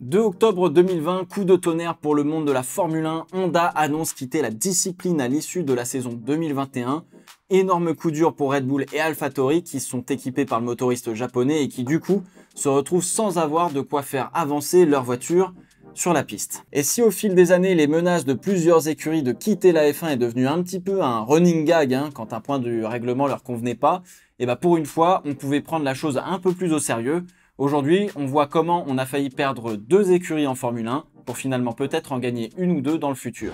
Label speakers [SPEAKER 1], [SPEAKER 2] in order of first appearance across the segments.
[SPEAKER 1] 2 octobre 2020, coup de tonnerre pour le monde de la Formule 1. Honda annonce quitter la discipline à l'issue de la saison 2021. Énorme coup dur pour Red Bull et AlphaTauri qui sont équipés par le motoriste japonais et qui du coup se retrouvent sans avoir de quoi faire avancer leur voiture sur la piste. Et si au fil des années, les menaces de plusieurs écuries de quitter la F1 est devenu un petit peu un running gag quand un point du règlement leur convenait pas, et pour une fois, on pouvait prendre la chose un peu plus au sérieux. Aujourd'hui, on voit comment on a failli perdre 2 écuries en Formule 1 pour finalement peut-être en gagner 1 ou 2 dans le futur.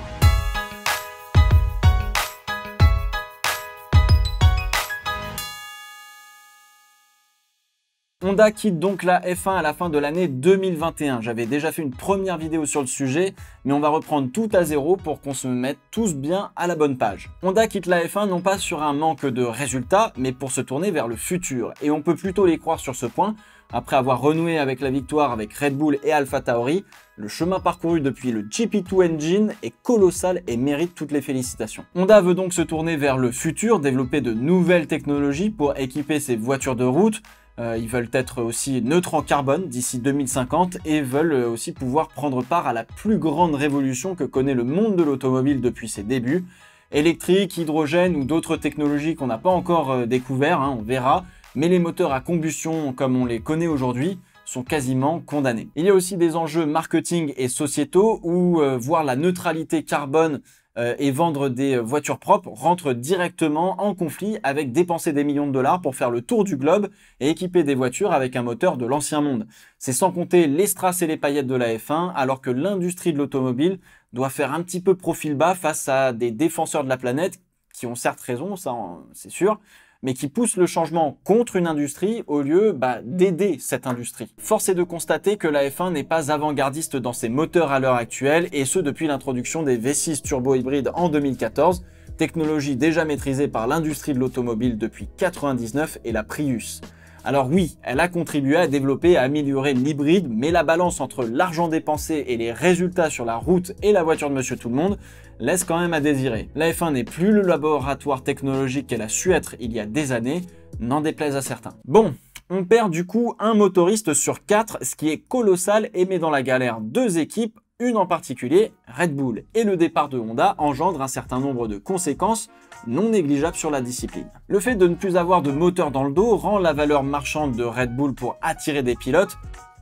[SPEAKER 1] Honda quitte donc la F1 à la fin de l'année 2021. J'avais déjà fait une première vidéo sur le sujet, mais on va reprendre tout à zéro pour qu'on se mette tous bien à la bonne page. Honda quitte la F1 non pas sur un manque de résultats, mais pour se tourner vers le futur. Et on peut plutôt les croire sur ce point. Après avoir renoué avec la victoire avec Red Bull et AlphaTauri, le chemin parcouru depuis le GP2 Engine est colossal et mérite toutes les félicitations. Honda veut donc se tourner vers le futur, développer de nouvelles technologies pour équiper ses voitures de route. Ils veulent être aussi neutres en carbone d'ici 2050 et veulent aussi pouvoir prendre part à la plus grande révolution que connaît le monde de l'automobile depuis ses débuts. Électrique, hydrogène ou d'autres technologies qu'on n'a pas encore découvert, on verra. Mais les moteurs à combustion comme on les connaît aujourd'hui sont quasiment condamnés. Il y a aussi des enjeux marketing et sociétaux où voir la neutralité carbone et vendre des voitures propres rentre directement en conflit avec dépenser des millions de dollars pour faire le tour du globe et équiper des voitures avec un moteur de l'ancien monde. C'est sans compter les strass et les paillettes de la F1 alors que l'industrie de l'automobile doit faire un petit peu profil bas face à des défenseurs de la planète qui ont certes raison, ça c'est sûr, mais qui poussent le changement contre une industrie au lieu d'aider cette industrie. Force est de constater que la F1 n'est pas avant-gardiste dans ses moteurs à l'heure actuelle, et ce depuis l'introduction des V6 turbo-hybrides en 2014, technologie déjà maîtrisée par l'industrie de l'automobile depuis 1999 et la Prius. Alors oui, elle a contribué à développer et à améliorer l'hybride, mais la balance entre l'argent dépensé et les résultats sur la route et la voiture de Monsieur Tout-le-Monde laisse quand même à désirer. La F1 n'est plus le laboratoire technologique qu'elle a su être il y a des années, n'en déplaise à certains. Bon, on perd du coup un motoriste sur 4, ce qui est colossal et met dans la galère 2 équipes, une en particulier, Red Bull. Et le départ de Honda engendre un certain nombre de conséquences non négligeables sur la discipline. Le fait de ne plus avoir de moteur dans le dos rend la valeur marchande de Red Bull pour attirer des pilotes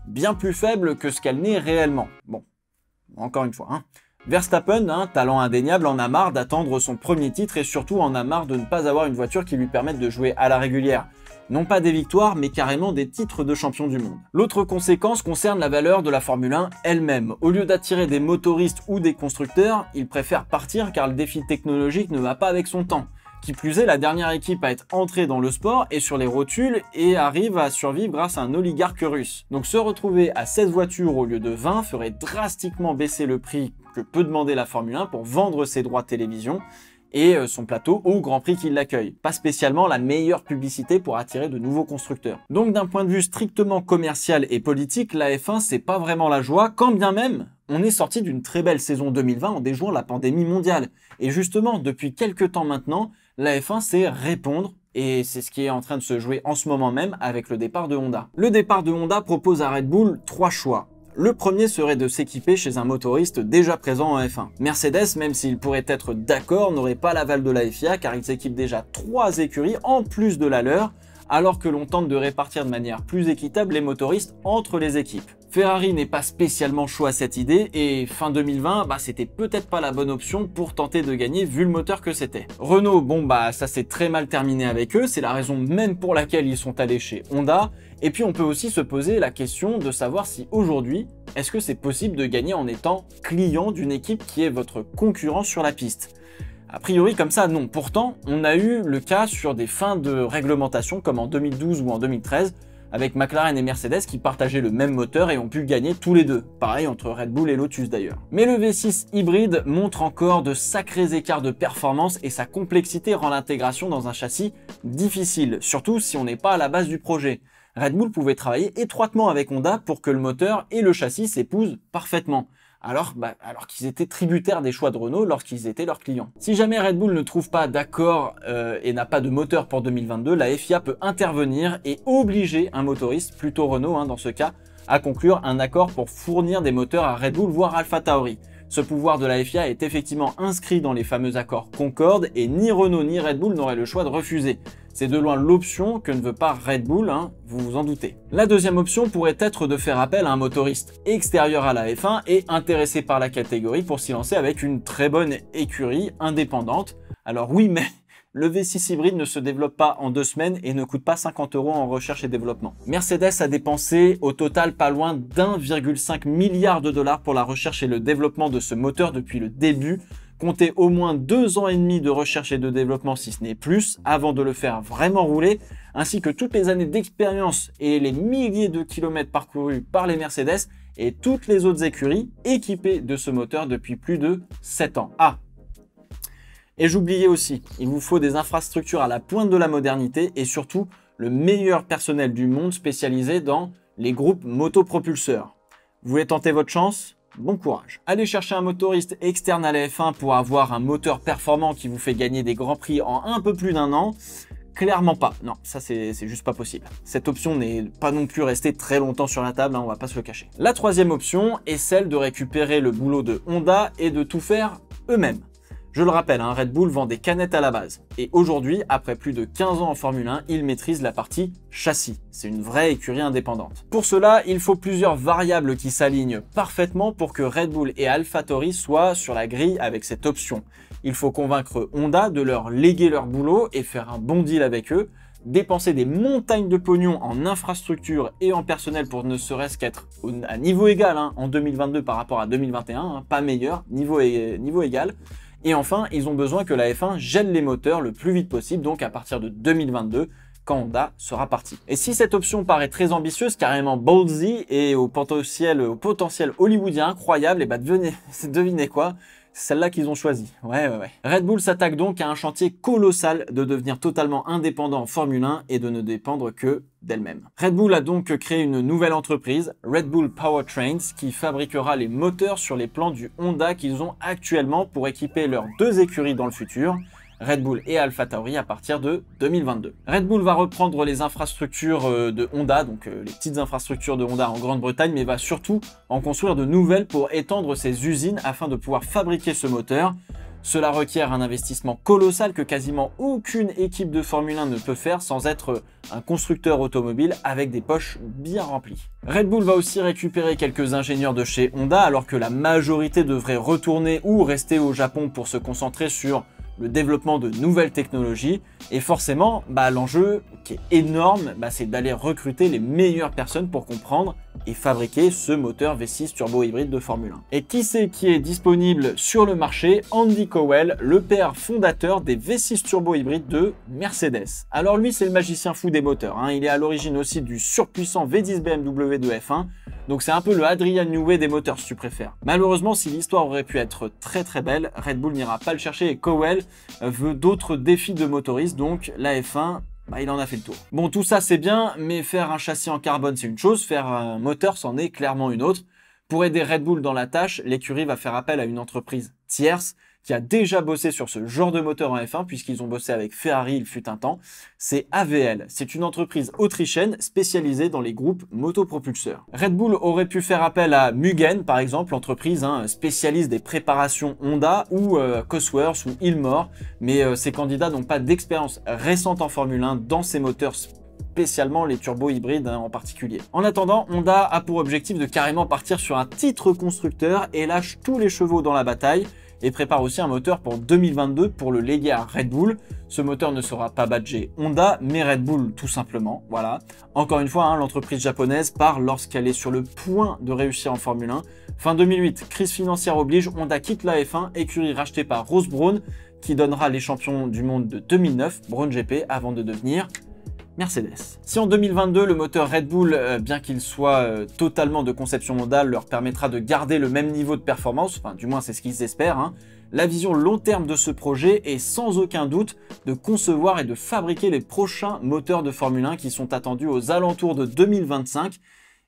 [SPEAKER 1] bien plus faible que ce qu'elle n'est réellement. Bon, encore une fois, Verstappen, talent indéniable, en a marre d'attendre son premier titre et surtout en a marre de ne pas avoir une voiture qui lui permette de jouer à la régulière. Non pas des victoires, mais carrément des titres de champion du monde. L'autre conséquence concerne la valeur de la Formule 1 elle-même. Au lieu d'attirer des motoristes ou des constructeurs, ils préfèrent partir car le défi technologique ne va pas avec son temps. Qui plus est, la dernière équipe à être entrée dans le sport est sur les rotules et arrive à survivre grâce à un oligarque russe. Donc se retrouver à 16 voitures au lieu de 20 ferait drastiquement baisser le prix que peut demander la Formule 1 pour vendre ses droits de télévision et son plateau au Grand Prix qui l'accueille. Pas spécialement la meilleure publicité pour attirer de nouveaux constructeurs. Donc d'un point de vue strictement commercial et politique, la F1 c'est pas vraiment la joie, quand bien même on est sorti d'une très belle saison 2020 en déjouant la pandémie mondiale. Et justement, depuis quelques temps maintenant, la F1 c'est répondre, et c'est ce qui est en train de se jouer en ce moment même avec le départ de Honda. Le départ de Honda propose à Red Bull 3 choix. Le premier serait de s'équiper chez un motoriste déjà présent en F1. Mercedes, même s'il pourrait être d'accord, n'aurait pas l'aval de la FIA car ils équipent déjà 3 écuries en plus de la leur, alors que l'on tente de répartir de manière plus équitable les motoristes entre les équipes. Ferrari n'est pas spécialement chaud à cette idée et fin 2020, c'était peut-être pas la bonne option pour tenter de gagner vu le moteur que c'était. Renault, ça s'est très mal terminé avec eux, c'est la raison même pour laquelle ils sont allés chez Honda. Et puis on peut aussi se poser la question de savoir si aujourd'hui, est-ce que c'est possible de gagner en étant client d'une équipe qui est votre concurrent sur la piste? A priori comme ça non, pourtant on a eu le cas sur des fins de réglementation comme en 2012 ou en 2013 avec McLaren et Mercedes qui partageaient le même moteur et ont pu gagner tous les deux. Pareil entre Red Bull et Lotus d'ailleurs. Mais le V6 hybride montre encore de sacrés écarts de performance et sa complexité rend l'intégration dans un châssis difficile, surtout si on n'est pas à la base du projet. Red Bull pouvait travailler étroitement avec Honda pour que le moteur et le châssis s'épousent parfaitement. Alors qu'ils étaient tributaires des choix de Renault lorsqu'ils étaient leurs clients. Si jamais Red Bull ne trouve pas d'accord et n'a pas de moteur pour 2022, la FIA peut intervenir et obliger un motoriste, plutôt Renault dans ce cas, à conclure un accord pour fournir des moteurs à Red Bull, voire AlphaTauri. Ce pouvoir de la FIA est effectivement inscrit dans les fameux accords Concorde et ni Renault ni Red Bull n'auraient le choix de refuser. C'est de loin l'option que ne veut pas Red Bull, hein, vous vous en doutez. La deuxième option pourrait être de faire appel à un motoriste extérieur à la F1 et intéressé par la catégorie pour s'y lancer avec une très bonne écurie indépendante. Alors oui, mais le V6 hybride ne se développe pas en 2 semaines et ne coûte pas 50 € en recherche et développement. Mercedes a dépensé au total pas loin d'1,5 milliard de dollars pour la recherche et le développement de ce moteur depuis le début. Comptez au moins 2 ans et demi de recherche et de développement, si ce n'est plus, avant de le faire vraiment rouler, ainsi que toutes les années d'expérience et les milliers de kilomètres parcourus par les Mercedes et toutes les autres écuries équipées de ce moteur depuis plus de 7 ans. Ah, et j'oubliais aussi, il vous faut des infrastructures à la pointe de la modernité et surtout le meilleur personnel du monde spécialisé dans les groupes motopropulseurs. Vous voulez tenter votre chance? Bon courage. Allez chercher un motoriste externe à la F1 pour avoir un moteur performant qui vous fait gagner des grands prix en un peu plus d'1 an. Clairement pas. Non, ça c'est juste pas possible. Cette option n'est pas non plus restée très longtemps sur la table, hein, on va pas se le cacher. La troisième option est celle de récupérer le boulot de Honda et de tout faire eux-mêmes. Je le rappelle, hein, Red Bull vend des canettes à la base. Et aujourd'hui, après plus de 15 ans en Formule 1, il maîtrise la partie châssis. C'est une vraie écurie indépendante. Pour cela, il faut plusieurs variables qui s'alignent parfaitement pour que Red Bull et AlphaTauri soient sur la grille avec cette option. Il faut convaincre Honda de leur léguer leur boulot et faire un bon deal avec eux, dépenser des montagnes de pognon en infrastructure et en personnel pour ne serait-ce qu'être à niveau égal hein, en 2022 par rapport à 2021, hein, pas meilleur, niveau égal. Et enfin, ils ont besoin que la F1 gèle les moteurs le plus vite possible, donc à partir de 2022, quand Honda sera parti. Et si cette option paraît très ambitieuse, carrément ballsy et au potentiel hollywoodien incroyable, et bah devinez quoi, c'est celle-là qu'ils ont choisi. Ouais. Red Bull s'attaque donc à un chantier colossal de devenir totalement indépendant en Formule 1 et de ne dépendre que d'elle-même. Red Bull a donc créé une nouvelle entreprise, Red Bull Powertrains, qui fabriquera les moteurs sur les plans du Honda qu'ils ont actuellement pour équiper leurs 2 écuries dans le futur, Red Bull et AlphaTauri à partir de 2022. Red Bull va reprendre les infrastructures de Honda, donc les petites infrastructures de Honda en Grande-Bretagne, mais va surtout en construire de nouvelles pour étendre ses usines afin de pouvoir fabriquer ce moteur. Cela requiert un investissement colossal que quasiment aucune équipe de Formule 1 ne peut faire sans être un constructeur automobile avec des poches bien remplies. Red Bull va aussi récupérer quelques ingénieurs de chez Honda alors que la majorité devrait retourner ou rester au Japon pour se concentrer sur le développement de nouvelles technologies et forcément l'enjeu qui est énorme c'est d'aller recruter les meilleures personnes pour comprendre et fabriquer ce moteur V6 turbo hybride de Formule 1. Et qui c'est qui est disponible sur le marché? Andy Cowell, le père fondateur des V6 turbo hybrides de Mercedes. Alors lui c'est le magicien fou des moteurs, hein. Il est à l'origine aussi du surpuissant V10 BMW de F1. Donc c'est un peu le Adrian Newey des moteurs si tu préfères. Malheureusement, si l'histoire aurait pu être très belle, Red Bull n'ira pas le chercher et Cowell veut d'autres défis de motoristes, donc la F1, il en a fait le tour. Bon, tout ça c'est bien, mais faire un châssis en carbone c'est une chose, faire un moteur c'en est clairement une autre. Pour aider Red Bull dans la tâche, l'écurie va faire appel à une entreprise tierce qui a déjà bossé sur ce genre de moteur en F1 puisqu'ils ont bossé avec Ferrari il fut un temps. C'est AVL. C'est une entreprise autrichienne spécialisée dans les groupes motopropulseurs. Red Bull aurait pu faire appel à Mugen par exemple, entreprise spécialiste des préparations Honda ou Cosworth ou Ilmor, mais ces candidats n'ont pas d'expérience récente en Formule 1 dans ces moteurs spécialement les turbos hybrides en particulier. En attendant, Honda a pour objectif de carrément partir sur un titre constructeur et lâche tous les chevaux dans la bataille et prépare aussi un moteur pour 2022 pour le léguer à Red Bull. Ce moteur ne sera pas badgé Honda, mais Red Bull tout simplement, voilà. Encore une fois, l'entreprise japonaise part lorsqu'elle est sur le point de réussir en Formule 1. Fin 2008, crise financière oblige, Honda quitte la F1, écurie rachetée par Ross Brawn, qui donnera les champions du monde de 2009, Brawn GP, avant de devenir Mercedes. Si en 2022, le moteur Red Bull, bien qu'il soit totalement de conception Honda, leur permettra de garder le même niveau de performance, enfin du moins c'est ce qu'ils espèrent, la vision long terme de ce projet est sans aucun doute de concevoir et de fabriquer les prochains moteurs de Formule 1 qui sont attendus aux alentours de 2025.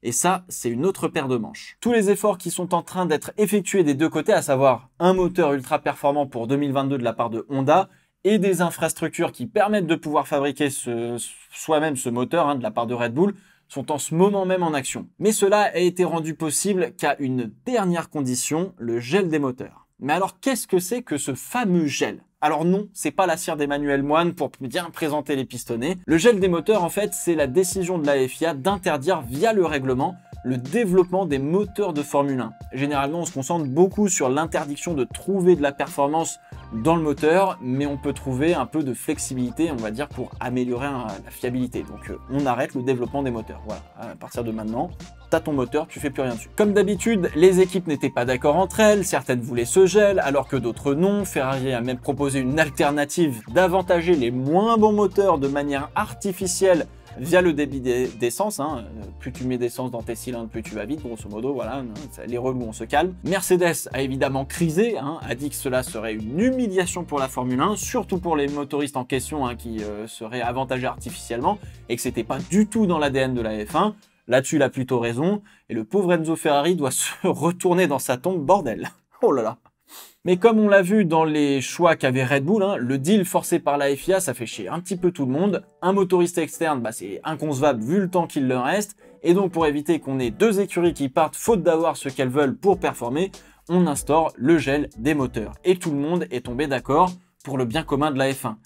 [SPEAKER 1] Et ça, c'est une autre paire de manches. Tous les efforts qui sont en train d'être effectués des deux côtés, à savoir un moteur ultra performant pour 2022 de la part de Honda, et des infrastructures qui permettent de pouvoir fabriquer soi-même ce moteur de la part de Red Bull sont en ce moment même en action. Mais cela a été rendu possible qu'à une dernière condition, le gel des moteurs. Mais alors qu'est-ce que c'est que ce fameux gel ? Alors non, c'est pas la cire d'Emmanuel Moine pour bien présenter les pistonnets. Le gel des moteurs, en fait, c'est la décision de la FIA d'interdire via le règlement le développement des moteurs de Formule 1. Généralement, on se concentre beaucoup sur l'interdiction de trouver de la performance dans le moteur, mais on peut trouver un peu de flexibilité, on va dire, pour améliorer la fiabilité. Donc on arrête le développement des moteurs. Voilà, à partir de maintenant, t'as ton moteur, tu fais plus rien dessus. Comme d'habitude, les équipes n'étaient pas d'accord entre elles, certaines voulaient ce gel, alors que d'autres non. Ferrari a même proposé une alternative d'avantager les moins bons moteurs de manière artificielle via le débit d'essence, hein. Plus tu mets d'essence dans tes cylindres, plus tu vas vite, grosso modo, voilà, les relous, on se calme. Mercedes a évidemment crisé, hein, a dit que cela serait une humiliation pour la Formule 1, surtout pour les motoristes en question, hein, qui seraient avantagés artificiellement, et que c'était pas du tout dans l'ADN de la F1. Là-dessus, il a plutôt raison, et le pauvre Enzo Ferrari doit se retourner dans sa tombe, bordel. Oh là là. Mais comme on l'a vu dans les choix qu'avait Red Bull, hein, le deal forcé par la FIA, ça fait chier un petit peu tout le monde. Un motoriste externe, c'est inconcevable vu le temps qu'il leur reste. Et donc pour éviter qu'on ait deux écuries qui partent faute d'avoir ce qu'elles veulent pour performer, on instaure le gel des moteurs. Et tout le monde est tombé d'accord pour le bien commun de la F1.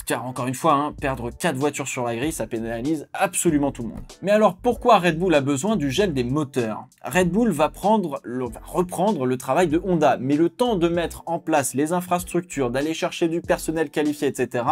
[SPEAKER 1] Car encore une fois, hein, perdre 4 voitures sur la grille, ça pénalise absolument tout le monde. Mais alors pourquoi Red Bull a besoin du gel des moteurs? Red Bull va reprendre le travail de Honda, mais le temps de mettre en place les infrastructures, d'aller chercher du personnel qualifié, etc.,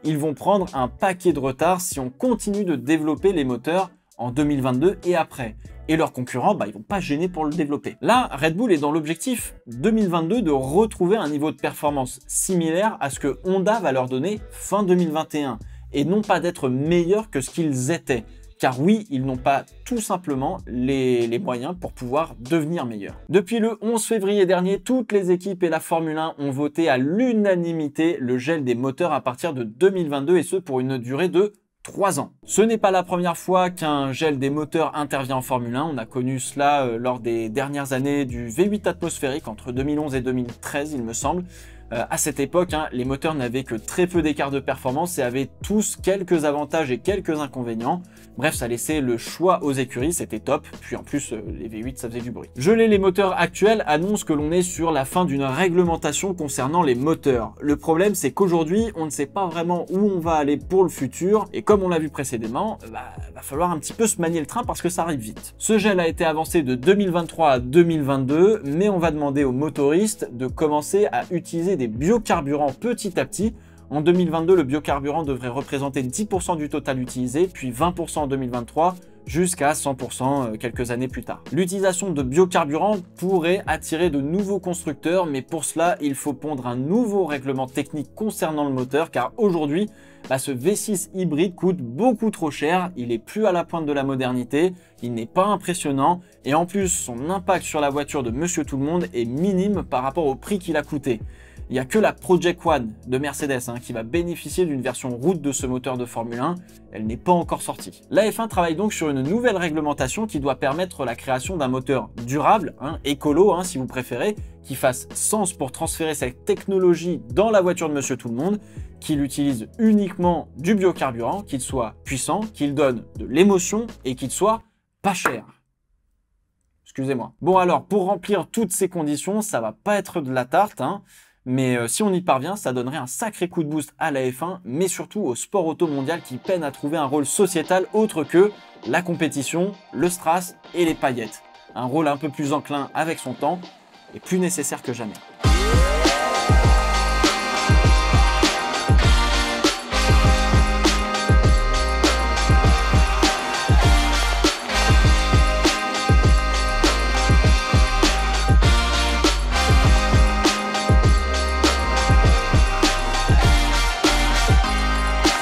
[SPEAKER 1] ils vont prendre un paquet de retard si on continue de développer les moteurs en 2022 et après. Et leurs concurrents, ils vont pas gêner pour le développer. Là, Red Bull est dans l'objectif 2022 de retrouver un niveau de performance similaire à ce que Honda va leur donner fin 2021, et non pas d'être meilleurs que ce qu'ils étaient. Car oui, ils n'ont pas tout simplement les moyens pour pouvoir devenir meilleurs. Depuis le 11 février dernier, toutes les équipes et la Formule 1 ont voté à l'unanimité le gel des moteurs à partir de 2022, et ce pour une durée de 3 ans. Ce n'est pas la première fois qu'un gel des moteurs intervient en Formule 1. On a connu cela lors des dernières années du V8 atmosphérique entre 2011 et 2013, il me semble. À cette époque, hein, les moteurs n'avaient que très peu d'écart de performance et avaient tous quelques avantages et quelques inconvénients. Bref, ça laissait le choix aux écuries, c'était top. Puis en plus, les V8, ça faisait du bruit. Geler les moteurs actuels annonce que l'on est sur la fin d'une réglementation concernant les moteurs. Le problème, c'est qu'aujourd'hui, on ne sait pas vraiment où on va aller pour le futur. Et comme on l'a vu précédemment, va falloir un petit peu se manier le train parce que ça arrive vite. Ce gel a été avancé de 2023 à 2022, mais on va demander aux motoristes de commencer à utiliser des biocarburants petit à petit. En 2022, le biocarburant devrait représenter 10% du total utilisé, puis 20% en 2023, jusqu'à 100% quelques années plus tard. L'utilisation de biocarburants pourrait attirer de nouveaux constructeurs, mais pour cela, il faut pondre un nouveau règlement technique concernant le moteur, car aujourd'hui, ce V6 hybride coûte beaucoup trop cher, il est plus à la pointe de la modernité, il n'est pas impressionnant, et en plus, son impact sur la voiture de Monsieur Tout-le-Monde est minime par rapport au prix qu'il a coûté. Il n'y a que la Project One de Mercedes qui va bénéficier d'une version route de ce moteur de Formule 1. Elle n'est pas encore sortie. La F1 travaille donc sur une nouvelle réglementation qui doit permettre la création d'un moteur durable, écolo si vous préférez, qui fasse sens pour transférer cette technologie dans la voiture de Monsieur Tout-le-Monde, qu'il utilise uniquement du biocarburant, qu'il soit puissant, qu'il donne de l'émotion et qu'il soit pas cher. Excusez-moi. Bon alors, pour remplir toutes ces conditions, ça va pas être de la tarte, mais si on y parvient, ça donnerait un sacré coup de boost à la F1, mais surtout au sport auto mondial qui peine à trouver un rôle sociétal autre que la compétition, le strass et les paillettes. Un rôle un peu plus enclin avec son temps et plus nécessaire que jamais.